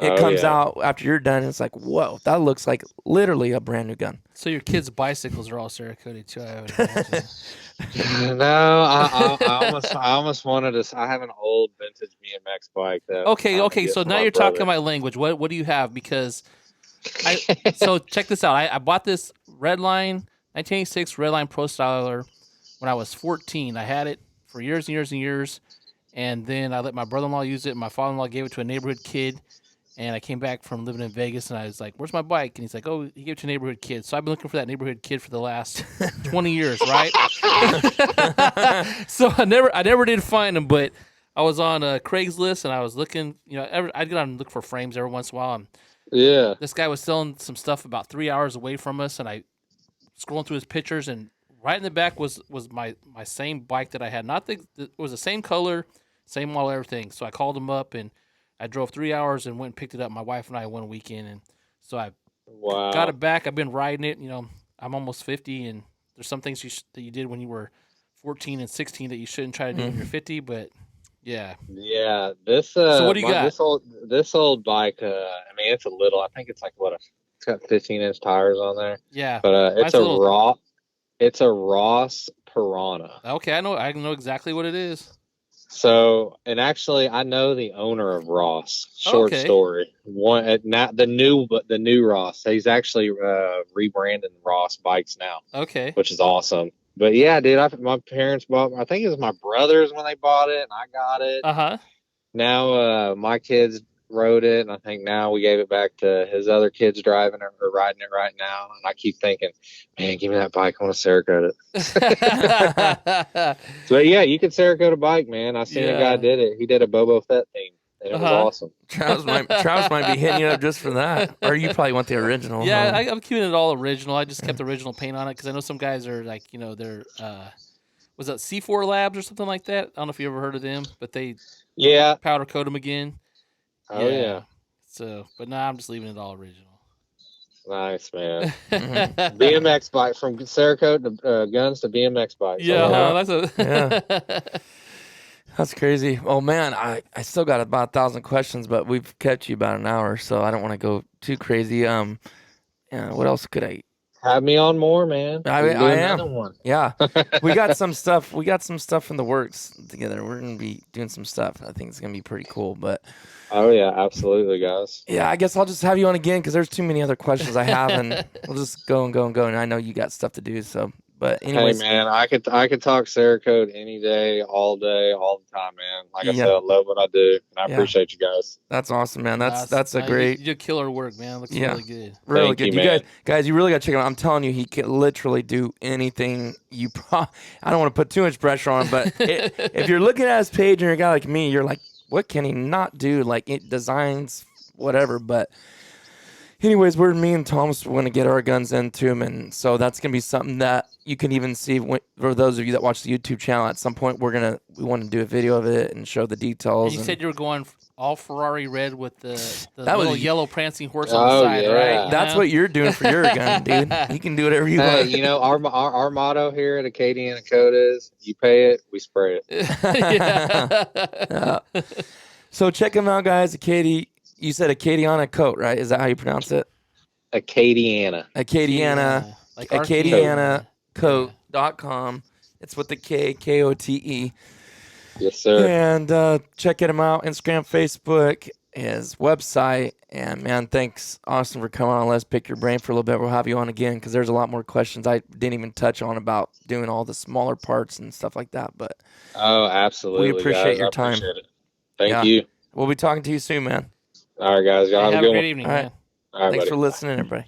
it comes out after you're done and it's like, whoa, that looks like literally a brand new gun. So your kids' bicycles are all Cerakoted too, I would imagine. No, I almost wanted to. I have an old vintage BMX bike that. Okay. So now you're talking my language. What do you have? Because so check this out. I bought this Redline 1986 Redline Pro Styler when I was 14. I had it for years and years and years, and then I let my brother-in-law use it. My father-in-law gave it to a neighborhood kid, And I came back from living in Vegas, and I was like, "Where's my bike?" And he's like, "Oh, he gave it to a neighborhood kid." So I've been looking for that neighborhood kid for the last 20 years, right? So I never did find him, but I was on Craigslist, and I was looking. I'd get on and look for frames every once in a while. And Yeah. this guy was selling some stuff about 3 hours away from us, and I scrolling through his pictures, and right in the back was my same bike that I had. It was the same color, same model, everything. So I called him up, and I drove 3 hours and went and picked it up. My wife and I one weekend, and so I got it back. I've been riding it. I'm almost 50, and there's some things that you did when you were 14 and 16 that you shouldn't try to do when you're 50. But yeah. This So what do you got? This old bike. I mean, it's a little. I think it's like it's got 15-inch tires on there. Yeah, but it's a Ross Piranha. Okay, I know exactly what it is. So, and actually, I know the owner of Ross. Short story. Not the new Ross. He's actually rebranding Ross bikes now. Okay, which is awesome. But yeah, dude, my parents bought. I think it was my brothers when they bought it, and I got it. Now, my kids rode it, and I think now we gave it back to his other kids driving it or riding it right now. And I keep thinking, man, give me that bike. I want to Cerakote it. So yeah, you could Cerakote a bike, man. I seen a guy did it. He did a Boba Fett theme, and it was awesome. Travis might be hitting you up just for that, or you probably want the original. Yeah, I'm keeping it all original. I just kept the original paint on it because I know some guys are like, they're was that C4 Labs or something like that? I don't know if you ever heard of them, but they powder coat them again. Oh yeah. So, but nah, I'm just leaving it all original. Nice, man. BMX bike, from Cerakote to guns to BMX bike. That's crazy. Oh man, I still got about 1,000 questions, but we've kept you about an hour, so I don't want to go too crazy. What else could I? Have me on more, man. I am. One. Yeah, we got some stuff. We got some stuff in the works together. We're gonna be doing some stuff. I think it's gonna be pretty cool. But oh yeah, absolutely, guys. Yeah, I guess I'll just have you on again because there's too many other questions I have, and we'll just go and go and go. And I know you got stuff to do, so. But anyways, hey man, I could talk Cerakote any day, all the time, man. Like I said, I love what I do, and I appreciate you guys. That's awesome, man. That's a great. You do killer work, man. It looks really good. Really good. You guys, you really got to check it out. I'm telling you, he can literally do anything. I don't want to put too much pressure on him, but if you're looking at his page and you're a guy like me, you're like, what can he not do? Like it designs whatever, but. Anyways, me and Thomas want to get our guns into him, and so that's going to be something that you can even see for those of you that watch the YouTube channel. At some point, we want to do a video of it and show the details. And you said you were going all Ferrari red with the little yellow prancing horse on the side, right? That's what you're doing for your gun, dude. You can do whatever you want. Our motto here at Acadianakote is, you pay it, we spray it. So check them out, guys. You said Acadianakote, right? Is that how you pronounce it? Acadiana. Acadianakote.com. It's with the K-O-T-E. Yes, sir. And check him out. Instagram, Facebook, his website. And, man, thanks, Austen, for coming on. Let's pick your brain for a little bit. We'll have you on again because there's a lot more questions I didn't even touch on about doing all the smaller parts and stuff like that. But absolutely. We appreciate your time. Appreciate it. Thank you. We'll be talking to you soon, man. All right, guys. Y'all have a good great evening, man. All right. Thanks for listening, everybody.